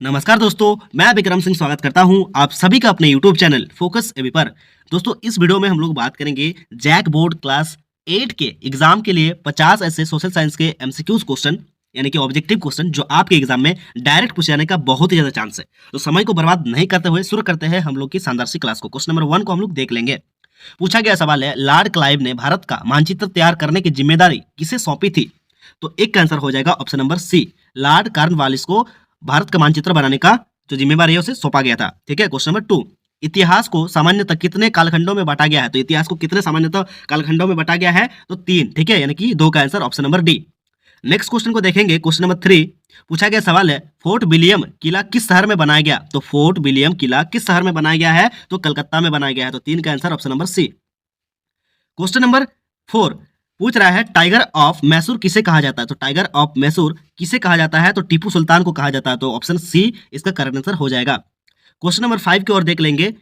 नमस्कार दोस्तों, मैं विक्रम सिंह स्वागत करता हूं आप सभी का अपने YouTube चैनल फोकस एबी पर। दोस्तों, इस वीडियो में हम लोग बात करेंगे जैक बोर्ड क्लास 8 के एग्जाम के लिए 50 ऐसे सोशल साइंस के एमसीक्यूज क्वेश्चन यानी कि ऑब्जेक्टिव क्वेश्चन जो आपके एग्जाम में डायरेक्ट पूछे जाने का बहुत ही ज्यादा चांस है। तो समय को बर्बाद नहीं करते हुए शुरू करते हैं हम लोग की शानदार सी क्लास को। क्वेश्चन नंबर 1 को हम लोग देख लेंगे। पूछा गया सवाल है, लॉर्ड क्लाइव ने भारत का मानचित्र तैयार करने की जिम्मेदारी किसे सौंपी थी? तो एक का आंसर हो जाएगा option number C, Lord Cornwallis को भारत का मानचित्र बनाने का जो जिम्मेवारी है उसे सौंपा गया था। ठीक है। क्वेश्चन नंबर 2, इतिहास को सामान्यतः कितने कालखंडों में बांटा गया है? तो इतिहास को कितने सामान्यतः कालखंडों में बांटा गया है? तो 3। ठीक है, यानी कि 2 का answer option number D. Next question को देखेंगे। क्वेश्चन नंबर 3 पूछा गया सवाल है, फोर्ट विलियम किला किस शहर में बनाया गया? तो फोर्ट विलियम किला किस शहर में बनाया गया है? तो कलकत्ता में बनाया गया है। तो 3 का answer option number C. Question number 4 पूछ रहा है, टाइगर ऑफ मैसूर किसे कहा जाता है? तो टाइगर ऑफ मैसूर किसे कहा जाता है? तो टीपू सुल्तान को कहा जाता है। तो ऑप्शन सी इसका करेक्ट आंसर हो जाएगा। क्वेश्चन नंबर 5 की ओर देख लेंगे।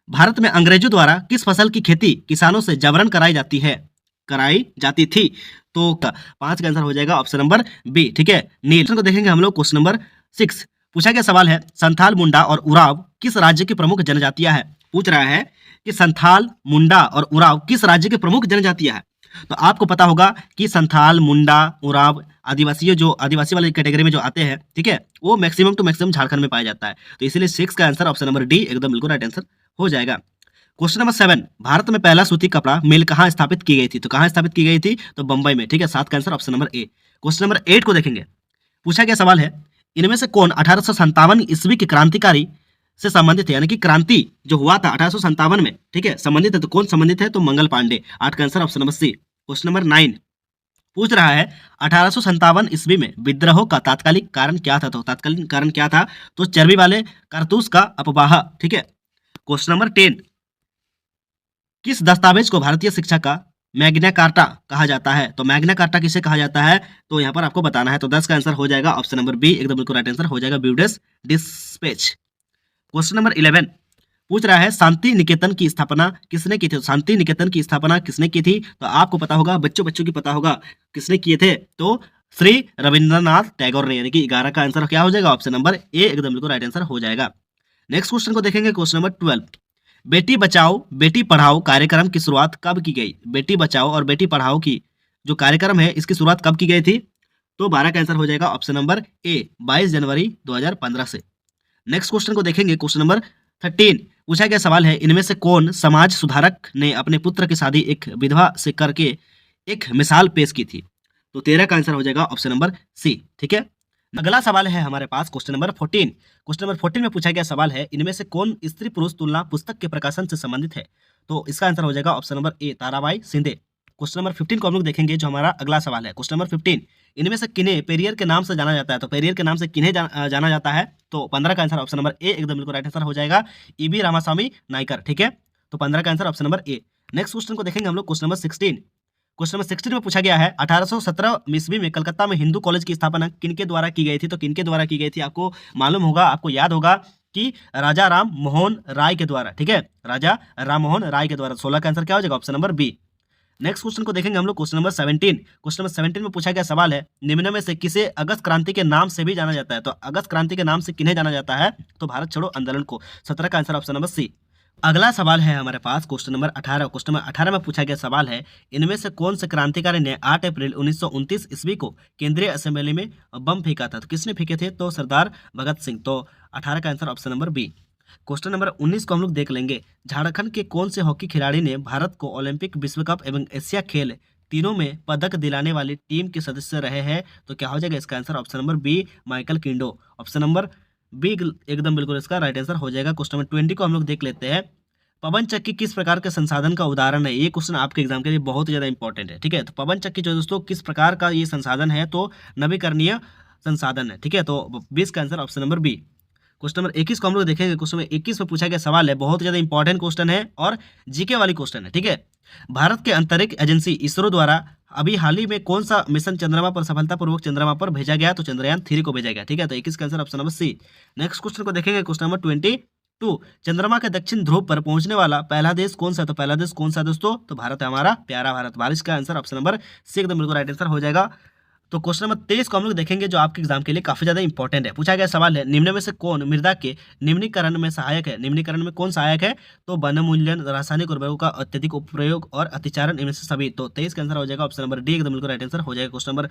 भारत में अंग्रेजों द्वारा किस फसल की खेती किसानों से जबरन कराई जाती थी? तो 5 का आंसर हो जाएगा ऑप्शन नंबर बी। ठीक है। नील क्वेश्चन को देखेंगे हम लोग। क्वेश्चन नंबर 6 पूछा गया सवाल है, संथाल, मुंडा और उराव किस राज्य की प्रमुख जनजातियां है? पूछ रहा है कि संथाल, मुंडा और उराव किस राज्य की प्रमुख जनजातियां है? तो आपको पता होगा कि संथाल, मुंडा, उराव आदिवासी वाली कैटेगरी में जो आते हैं, ठीक है, वो मैक्सिमम टू मैक्सिमम झारखंड में पाया जाता है। तो इसीलिए 6 का आंसर ऑप्शन नंबर डी एकदम बिल्कुल राइट आंसर हो जाएगा। क्वेश्चन नंबर 7 भारत में पहला सूती कपड़ा मिल कहाँ स्थापित की गई थी? तो कहाँ स्थापित की गई थी? तो बंबई में। ठीक है। 7 का answer option number A. Question number 8 को देखेंगे। पूछा गया सवाल है, इनमें से कौन 1857 ईस्वी के क्रांतिकारी से संबंधित है? यानी कि क्रांति जो हुआ था 1857 में, ठीक है, संबंधित है। तो कौन संबंधित है? तो मंगल पांडे। 8 का answer option number C. Question number 9 पूछ रहा है, 1857 ईस्वी में विद्रोह का तात्कालिक कारण क्या था? तो तात्कालिक कारण क्या था? तो चर्बी वाले कारतूस का अपवाह। ठीक है। क्वेश्चन नंबर 10 किस दस्तावेज को भारतीय शिक्षा का मैग्ना कार्टा कहा जाता है? तो मैग्ना कार्टा किसे कहा जाता है? तो यहाँ पर आपको बताना है। तो 10 का आंसर हो जाएगा ऑप्शन नंबर बी एकदम बिल्कुल राइट आंसर हो जाएगा, ब्यूडेस डिस्पैच। क्वेश्चन नंबर 11 पूछ रहा है, शांति निकेतन की स्थापना किसने की थी? तो शांति निकेतन की स्थापना किसने की थी? तो आपको पता होगा, बच्चों की पता होगा किसने किए थे? तो श्री रविंद्रनाथ टैगोर ने। यानी कि 11 का आंसर क्या हो जाएगा? ऑप्शन नंबर ए एकदम बिल्कुल राइट आंसर हो जाएगा। नेक्स्ट क्वेश्चन को देखेंगे। क्वेश्चन नंबर 12 बेटी बचाओ बेटी पढ़ाओ कार्यक्रम की शुरुआत कब की गई? बेटी बचाओ और बेटी पढ़ाओ की जो कार्यक्रम है इसकी शुरुआत कब की गई थी? तो 12 का आंसर हो जाएगा ऑप्शन नंबर ए 22 जनवरी 2015 से। नेक्स्ट क्वेश्चन को देखेंगे। क्वेश्चन नंबर 13 पूछा गया सवाल है, इनमें से कौन समाज सुधारक ने अपने पुत्र की शादी एक विधवा से करके एक मिसाल पेश की थी? तो 13 का आंसर हो जाएगा ऑप्शन नंबर सी। ठीक है। अगला सवाल है हमारे पास क्वेश्चन नंबर 14। क्वेश्चन नंबर 14 में पूछा गया सवाल है, इनमें से कौन स्त्री पुरुष तुलना पुस्तक के प्रकाशन से संबंधित है? तो इसका आंसर हो जाएगा option number A Tarabai Shinde. Question number 15 को हम लोग देखेंगे जो हमारा अगला सवाल है। क्वेश्चन नंबर 15 इनमें से किन्हें पेरियर के नाम से जाना जाता है? तो पेरियर के नाम से किन्हें जाना जाता है? तो 15 का आंसर ऑप्शन नंबर ए एकदम बिल्कुल राइट आंसर हो जाएगा, ईबी रामास्वामी नायकर। ठीक है। तो 15 का answer option number A. Next question को देखेंगे हम लोग। Question number 16। क्वेश्चन नंबर 16 में पूछा गया है, 1817 ईस्वी में कलकत्ता में हिंदू कॉलेज की स्थापना किनके द्वारा की गई थी? तो किनके द्वारा की गई थी? आपको मालूम होगा, आपको याद होगा कि राजा राम मोहन राय के द्वारा। ठीक है, राजा राम मोहन राय के द्वारा। 16 का आंसर क्या हो जाएगा? Option number B. Next question को देखेंगे हम लोग। Question number 17। क्वेश्चन नंबर 17 में पूछा गया सवाल है, निम्न में से किसे अगस्त क्रांति के नाम से भी जाना जाता है? तो अगस्त क्रांति के नाम से किन्हें जाना जाता है? तो भारत छोड़ो आंदोलन को। 17 का आंसर ऑप्शन नंबर सी। अगला सवाल है हमारे पास क्वेश्चन नंबर 18। क्वेश्चन नंबर 18 में पूछा गया सवाल है, इनमें से कौन से क्रांतिकारी ने 8 अप्रैल 1929 ईस्वी को केंद्रीय असेंबली में बम फेंका था? तो किसने फेंके थे? तो सरदार भगत सिंह। तो 18 का answer option number B. Question number 19 को हम लोग देख लेंगे। झारखंड के कौन से हॉकी खिलाड़ी ने भारत को ओलंपिक, विश्व कप एवं एशिया खेल तीनों में पदक दिलाने वाली टीम के सदस्य रहे हैं? तो क्या हो जाएगा इसका answer? Option number B Michael Kindo. Option number B एकदम बिल्कुल इसका राइट आंसर हो जाएगा। क्वेश्चन नंबर 20 को हम लोग देख लेते हैं। पवन चक्की किस प्रकार के संसाधन का उदाहरण है? ये क्वेश्चन आपके एग्जाम के लिए बहुत ही ज्यादा इंपॉर्टेंट है। ठीक है। तो पवन चक्की जो दोस्तों किस प्रकार का ये संसाधन है? तो नवीकरणीय संसाधन है। ठीक है। तो 20 का answer option number B. Question number 21 को हम लोग देखेंगे। क्वेश्चन नंबर 21 में पूछा गया सवाल है, बहुत ज्यादा इंपॉर्टेंट क्वेश्चन है और जीके वाली क्वेश्चन है। ठीक है। भारत के अंतरिक्ष एजेंसी इसरो द्वारा अभी हाल ही में कौन सा मिशन चंद्रमा पर सफलतापूर्वक चंद्रमा पर भेजा गया? तो चंद्रयान 3 को भेजा गया। ठीक है। तो 21 का answer option number C. Next question को देखेंगे। क्वेश्चन नंबर 22 चंद्रमा के दक्षिण ध्रुव पर पहुंचने वाला पहला देश कौन सा? तो पहला देश कौन सा दोस्तों? तो भारत है हमारा प्यारा भारत। बारिश का आंसर ऑप्शन नंबर सी एकदम बिल्कुल राइट आंसर हो जाएगा। तो क्वेश्चन नंबर 23 को हम लोग देखेंगे, जो आपके एग्जाम के लिए काफी ज्यादा इंपॉर्टेंट है। पूछा गया सवाल है, निम्न में से कौन मृदा के निम्नीकरण में सहायक है? निम्नीकरण में कौन सहायक है? तो वनोन्मूलन, रासायनिक उर्वरकों का अत्यधिक उपयोग और अतिचारण, इनमें से सभी। तो 23 का आंसर हो जाएगा ऑप्शन नंबर डी, एकदम बिल्कुल राइट आंसर हो जाएगा। क्वेश्चन नंबर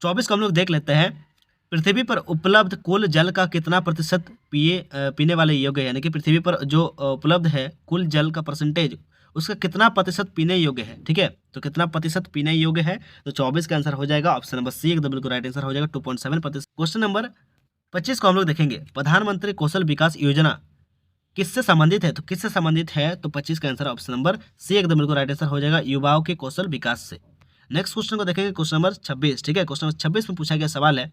24 को हम लोग देख लेते हैं। पृथ्वी पर उपलब्ध कुल जल का कितना प्रतिशत पीने वाले योग्य है? यानी कि पृथ्वी पर जो उपलब्ध है कुल जल का परसेंटेज, उसका कितना प्रतिशत पीने योग्य है? ठीक है, तो कितना प्रतिशत पीने योग्य है? तो 24 का आंसर हो जाएगा ऑप्शन नंबर सी, एकदम बिल्कुल राइट आंसर हो जाएगा 2.7%। क्वेश्चन नंबर 25 को हम लोग देखेंगे। प्रधानमंत्री कौशल विकास योजना किससे संबंधित है? तो किससे संबंधित है? तो 25 का आंसर ऑप्शन नंबर सी, एकदम बिल्कुल राइट आंसर हो जाएगा युवाओं के कौशल विकास से। नेक्स्ट क्वेश्चन को देखेंगे, क्वेश्चन नंबर 26। ठीक है, क्वेश्चन नंबर 26 में पूछा गया सवाल है,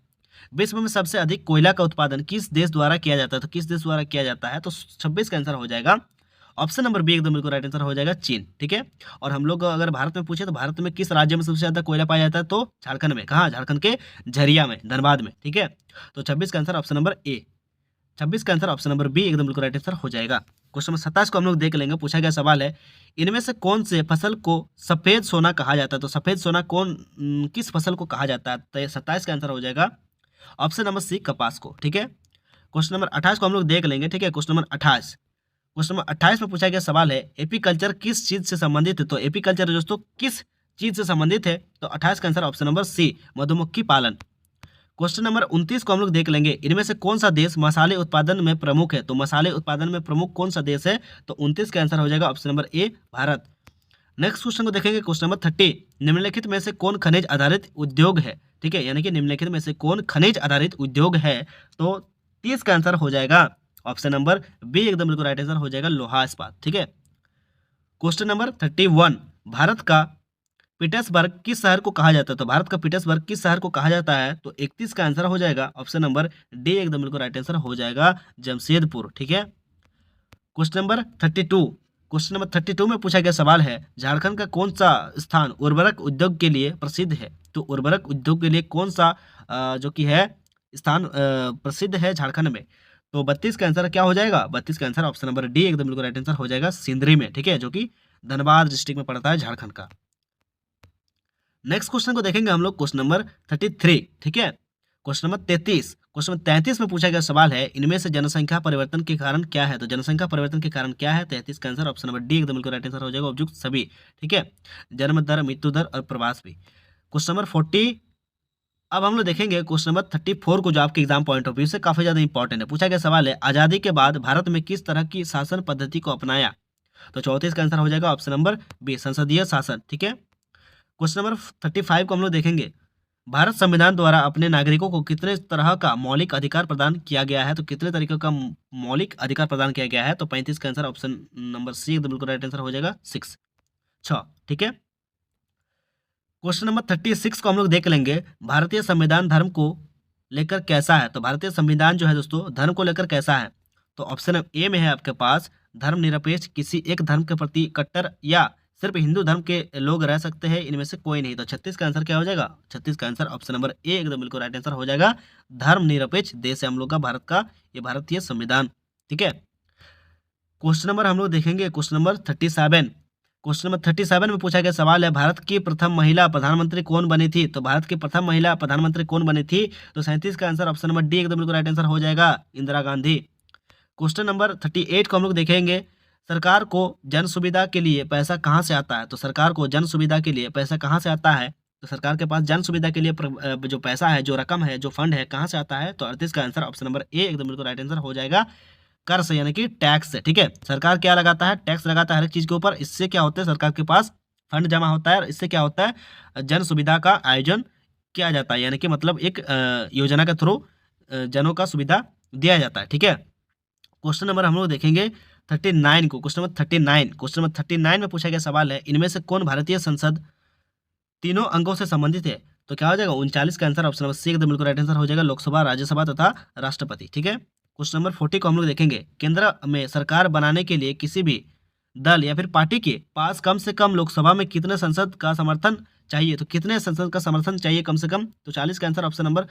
विश्व में सबसे अधिक कोयला का उत्पादन किस देश द्वारा किया जाता है? तो किस देश द्वारा किया जाता है? तो 26 का आंसर हो जाएगा ऑप्शन नंबर बी, एकदम बिल्कुल राइट आंसर हो जाएगा चीन। ठीक है, और हम लोग अगर भारत में पूछे तो भारत में किस राज्य में सबसे ज्यादा कोयला पाया जाता है? तो झारखंड में। कहाँ? झारखंड के झरिया में, धनबाद में। ठीक है, तो 26 का आंसर ऑप्शन नंबर ए, 26 का आंसर ऑप्शन नंबर बी, एकदम बिल्कुल राइट आंसर हो जाएगा। क्वेश्चन नंबर 27 को हम लोग देख लेंगे। पूछा गया सवाल है, इनमें से कौन से फसल को सफेद सोना कहा जाता है? तो सफेद सोना किस फसल को कहा जाता है? तो 27 का आंसर हो जाएगा ऑप्शन नंबर सी, कपास को। ठीक है, क्वेश्चन नंबर 28 को हम लोग देख लेंगे। ठीक है, क्वेश्चन नंबर 28 में पूछा गया सवाल है, एपीकल्चर किस चीज से संबंधित है? तो एपीकल्चर दोस्तों किस चीज से संबंधित है? तो 28 का आंसर ऑप्शन नंबर सी, मधुमक्खी पालन। क्वेश्चन नंबर 29 को हम लोग देख लेंगे। इनमें से कौन सा देश मसाले उत्पादन में प्रमुख है? तो मसाले उत्पादन में प्रमुख कौन सा देश है? तो 29 का आंसर हो जाएगा option number A, Bharat. Next question को देखेंगे, क्वेश्चन नंबर 30। निम्नलिखित में से कौन खनिज आधारित उद्योग है? ठीक है, यानी कि निम्नलिखित में से कौन खनिज आधारित उद्योग है? तो 30 का आंसर हो जाएगा ऑप्शन नंबर बी, एकदम बिल्कुल राइट आंसर हो जाएगा लोहा इस्पात। ठीक है, क्वेश्चन नंबर 31। भारत का पीटर्सबर्ग किस शहर को कहा जाता है? तो भारत का पीटर्सबर्ग किस शहर को कहा जाता है? तो 31 का आंसर हो जाएगा ऑप्शन नंबर डी, एकदम बिल्कुल राइट आंसर हो जाएगा जमशेदपुर। ठीक है, क्वेश्चन नंबर 32। क्वेश्चन नंबर 32 में पूछा गया सवाल है, झारखंड का कौन सा स्थान उर्वरक उद्योग के लिए प्रसिद्ध है? तो उर्वरक उद्योग के लिए कौन सा जो कि है स्थान प्रसिद्ध है झारखंड में? तो 32 का आंसर क्या हो जाएगा? 32 का आंसर ऑप्शन नंबर डी, एकदम बिल्कुल राइट आंसर हो जाएगा सिंदरी में। ठीक है, जो कि धनबाद डिस्ट्रिक्ट में पड़ता है झारखंड का। नेक्स्ट क्वेश्चन को देखेंगे हम लोग, क्वेश्चन नंबर 33। ठीक है, क्वेश्चन नंबर 33। क्वेश्चन नंबर 33 में पूछा गया सवाल है, इनमें से जनसंख्या परिवर्तन के कारण क्या है? तो जनसंख्या परिवर्तन के कारण क्या है? 33 का आंसर ऑप्शन नंबर डी, एकदम बिल्कुल राइट आंसर हो जाएगा उपयुक्त सभी। ठीक है, जन्म दर, मृत्यु दर और प्रवास भी। Question number 40। अब हम लोग देखेंगे क्वेश्चन नंबर 34 को, जो आपके एग्जाम पॉइंट ऑफ व्यू से काफी ज्यादा इंपॉर्टेंट है। पूछा गया सवाल है, आजादी के बाद भारत में किस तरह की शासन पद्धति को अपनाया? तो 34 का आंसर हो जाएगा ऑप्शन नंबर बी, संसदीय शासन। ठीक है, क्वेश्चन नंबर 35 को हम लोग देखेंगे। भारत संविधान द्वारा अपने नागरिकों को कितने तरह का मौलिक अधिकार प्रदान किया गया है? तो कितने तरीके का मौलिक अधिकार प्रदान किया गया है? तो 35 का आंसर ऑप्शन नंबर सी, एकदम बिल्कुल राइट आंसर हो जाएगा 6। ठीक है, क्वेश्चन नंबर 36 को हम लोग देख लेंगे। भारतीय संविधान धर्म को लेकर कैसा है? तो भारतीय संविधान जो है दोस्तों धर्म को लेकर कैसा है? तो ऑप्शन ए में है आपके पास, धर्मनिरपेक्ष, किसी एक धर्म के प्रति कट्टर, या सिर्फ हिंदू धर्म के लोग रह सकते हैं, इनमें से कोई नहीं। तो 36 का आंसर क्या हो जाएगा? 36 का आंसर ऑप्शन नंबर ए, एकदम बिल्कुल राइट आंसर हो जाएगा। धर्मनिरपेक्ष देश है हम लोग का भारत का, ये भारतीय संविधान। ठीक है, क्वेश्चन नंबर हम लोग देखेंगे, क्वेश्चन नंबर 37। क्वेश्चन नंबर 37 में पूछा गया सवाल है, भारत की प्रथम महिला प्रधानमंत्री कौन बनी थी? तो भारत की प्रथम महिला प्रधानमंत्री कौन बनी थी? तो 37 का आंसर ऑप्शन नंबर डी, एकदम बिल्कुल राइट आंसर हो जाएगा इंदिरा गांधी। क्वेश्चन नंबर 38 को हम लोग देखेंगे। सरकार को जन सुविधा के लिए पैसा कहाँ से आता है? तो सरकार को जन सुविधा के लिए पैसा कहाँ से आता है? तो सरकार के पास जन सुविधा के लिए जो पैसा है, जो रकम है, जो फंड है, कहाँ से आता है? तो 38 का आंसर ऑप्शन नंबर ए, एकदम बिल्कुल राइट आंसर हो जाएगा कर से, यानी कि टैक्स से। ठीक है, सरकार क्या लगाता है? टैक्स लगाता है हर एक चीज के ऊपर। इससे क्या होता है? सरकार के पास फंड जमा होता है, इससे क्या होता है? जन सुविधा का आयोजन किया जाता है, यानी कि मतलब एक योजना के थ्रू जनों का सुविधा दिया जाता है। ठीक है, क्वेश्चन नंबर हम लोग देखेंगे 39 को। क्वेश्चन नंबर 39 में पूछा गया सवाल है, इनमें से कौन भारतीय संसद तीनों अंगों से संबंधित है? तो क्या हो जाएगा? 39 का आंसर ऑप्शन नंबर सी, एकदम बिल्कुल राइट आंसर हो जाएगा लोकसभा, राज्यसभा तथा राष्ट्रपति। ठीक है, क्वेश्चन नंबर 40 को हम लोग देखेंगे। केंद्र में सरकार बनाने के लिए किसी भी दल या फिर पार्टी के पास कम से कम लोकसभा में कितने संसद का समर्थन चाहिए? तो कितने संसद का समर्थन चाहिए कम से कम? तो 40 का आंसर ऑप्शन नंबर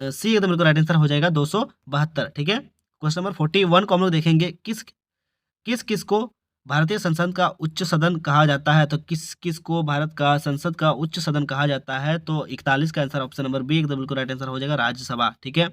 सी, एकदम बिल्कुल राइट आंसर हो जाएगा 272। ठीक है, क्वेश्चन नंबर 41 को हम लोग देखेंगे। किस किस को भारतीय संसद का उच्च सदन कहा जाता है, तो किस किस को भारत का संसद का उच्च सदन कहा जाता है? तो 41 का आंसर ऑप्शन नंबर बी एकदम बिल्कुल राइट आंसर हो जाएगा, राज्यसभा। ठीक है।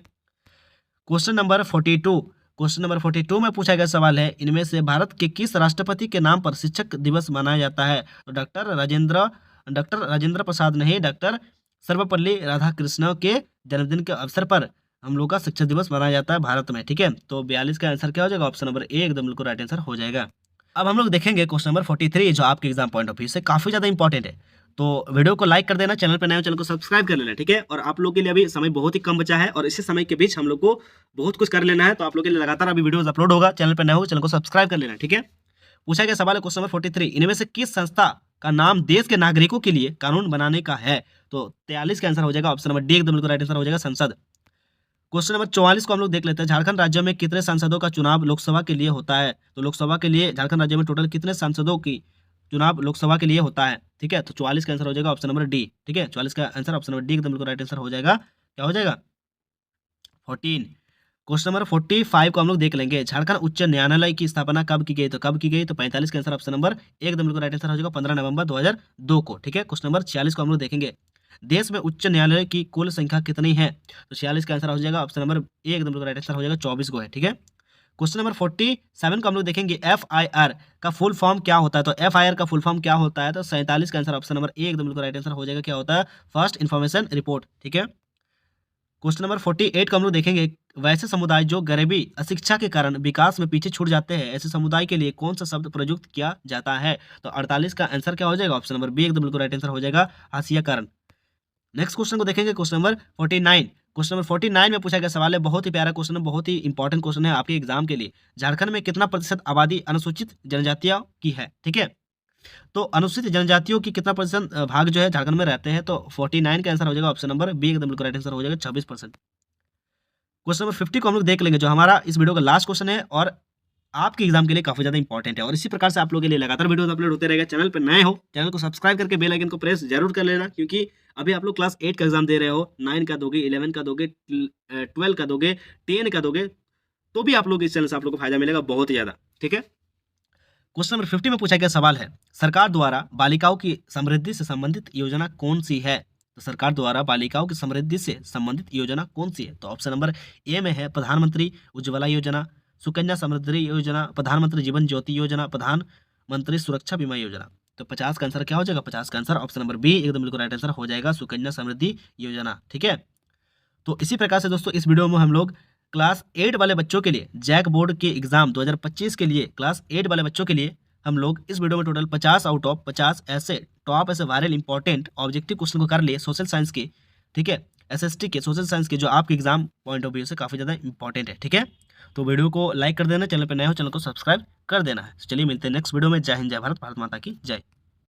क्वेश्चन नंबर 42, क्वेश्चन नंबर 42 में पूछा गया सवाल है, इनमें से भारत के किस राष्ट्रपति के नाम पर शिक्षक दिवस मनाया जाता है? तो डॉक्टर राजेंद्र प्रसाद नहीं, डॉक्टर सर्वपल्ली राधाकृष्ण के जन्मदिन के अवसर पर हम लोग का शिक्षक दिवस मनाया जाता है भारत में। ठीक है। तो 42 का आंसर क्या हो जाएगा? ऑप्शन नंबर ए एकदम बिल्कुल राइट आंसर हो जाएगा। अब हम लोग देखेंगे क्वेश्चन नंबर 43, जो आपके एग्जाम पॉइंट ऑफ व्यू से काफी ज्यादा इंपॉर्टेंट है। तो वीडियो को लाइक कर देना, चैनल पर नए हो चैनल को सब्सक्राइब कर लेना। ठीक है। और आप लोग के लिए अभी समय बहुत ही कम बचा है और इसी समय के बीच हम लोग को बहुत कुछ कर लेना है। तो आप लोग के लिए लगातार अभी वीडियोस अपलोड होगा, चैनल पर नए हो चैनल को सब्सक्राइब कर लेना। ठीक है। पूछा गया सवाल है क्वेश्चन नंबर 43, इनमें से किस संस्था का नाम देश के नागरिकों के लिए कानून बनाने का है? तो 43 का आंसर हो जाएगा ऑप्शन नंबर डी एकदम बिल्कुल राइट आंसर हो जाएगा, संसद। क्वेश्चन नंबर 44 को हम लोग देख लेते हैं, झारखंड राज्य में कितने सांसदों का चुनाव लोकसभा के लिए होता है? तो लोकसभा के लिए झारखंड राज्य में टोटल कितने सांसदों की चुनाव लोकसभा के लिए होता है? ठीक है। तो 44 का आंसर हो जाएगा ऑप्शन नंबर डी। ठीक है। 44 का आंसर ऑप्शन नंबर डी एकदम बिल्कुल राइट आंसर हो जाएगा। क्या हो जाएगा? 14। क्वेश्चन नंबर 45 को हम लोग देख लेंगे, झारखंड उच्च न्यायालय की स्थापना कब की गई? तो कब की गई? तो 45 का आंसर ऑप्शन नंबर एकदम बिल्कुल राइट आंसर हो जाएगा, 15 नवंबर 2002 को। ठीक है। क्वेश्चन नंबर 46 को हम लोग देखेंगे, देश में उच्च न्यायालय की कुल संख्या कितनी है? तो 46 का आंसर हो जाएगा ऑप्शन नंबर ए एकदम बिल्कुल राइट आंसर हो जाएगा, 24 को है। ठीक है। क्वेश्चन नंबर 47 को हम लोग देखेंगे, FIR का फुल फॉर्म क्या होता है? तो FIR का फुल फॉर्म क्या होता है? तो 47 का आंसर ऑप्शन नंबर ए एकदम बिल्कुल राइट आंसर हो जाएगा, क्या होता है? First information report. ठीक है। क्वेश्चन नंबर 48 को हम लोग देखेंगे, वैसे समुदाय जो गरीबी अशिक्षा के कारण विकास में पीछे छूट जाते हैं, ऐसे समुदाय के लिए कौन सा शब्द प्रयुक्त किया जाता है? तो 48 का आंसर क्या हो जाएगा? ऑप्शन नंबर बी एकदम बिल्कुल राइट आंसर हो जाएगा, हाशियाकरण। नेक्स्ट क्वेश्चन को देखेंगे, क्वेश्चन नंबर 49। क्वेश्चन नंबर 49 में पूछा गया सवाल है, बहुत ही प्यारा क्वेश्चन है, बहुत ही इंपॉर्टेंट क्वेश्चन है आपके एग्जाम के लिए। झारखंड में कितना प्रतिशत आबादी अनुसूचित जनजातियों की है? ठीक है। तो अनुसूचित जनजातियों की कितना प्रतिशत भाग जो है झारखंड में रहते हैं? तो 49 का आंसर हो जाएगा ऑप्शन नंबर बी एकदम बिल्कुल राइट आंसर हो जाएगा, 26%। क्वेश्चन नंबर 50 को हम लोग देख लेंगे, जो हमारा इस वीडियो का लास्ट क्वेश्चन है और आपके एग्जाम के लिए काफी ज्यादा इंपॉर्टेंट है। और इसी प्रकार से आप लोगों के लिए लगातार वीडियो अपलोड होते रहेगा। चैनल पर नए हो चैनल को सब्सक्राइब करके बेल आइकन को प्रेस जरूर कर लेना, क्योंकि अभी आप लोग क्लास 8 का एग्जाम दे रहे हो, 9 का दोगे, 11 का दोगे, 12 का दोगे, 10 का दोगे, तो भी आप लोग इस चैनल से आप लोग को फायदा मिलेगा बहुत ही ज्यादा। ठीक है। क्वेश्चन नंबर 50 में पूछा गया सवाल है, सरकार द्वारा बालिकाओं की समृद्धि से संबंधित योजना कौन सी है? तो सरकार द्वारा बालिकाओं की समृद्धि से संबंधित योजना कौन सी है? तो ऑप्शन नंबर ए में है प्रधानमंत्री उज्ज्वला योजना, सुकन्या समृद्धि योजना, प्रधानमंत्री जीवन ज्योति योजना, प्रधानमंत्री सुरक्षा बीमा योजना। तो 50 का आंसर क्या हो जाएगा? 50 का आंसर ऑप्शन नंबर बी एकदम बिल्कुल राइट आंसर हो जाएगा, सुकन्या समृद्धि योजना। ठीक है। तो इसी प्रकार से दोस्तों इस वीडियो में हम लोग क्लास 8 वाले बच्चों के लिए जैक बोर्ड के एग्जाम 2025 के लिए क्लास 8 वाले बच्चों के लिए हम लोग इस वीडियो में टोटल 50 आउट ऑफ 50 ऐसे टॉप ऐसे वायरल इंपॉर्टेंट ऑब्जेक्टिव क्वेश्चन को कर लिए सोशल साइंस के। ठीक है। SST के सोशल साइंस के, जो आपके एग्जाम पॉइंट ऑफ व्यू से काफ़ी ज़्यादा इंपॉर्टेंट है। ठीक है। तो वीडियो को लाइक कर देना, चैनल पर नए हो चैनल को सब्सक्राइब कर देना है। चलिए मिलते हैं नेक्स्ट वीडियो में। जय हिंद, जय भारत, भारत माता की जय।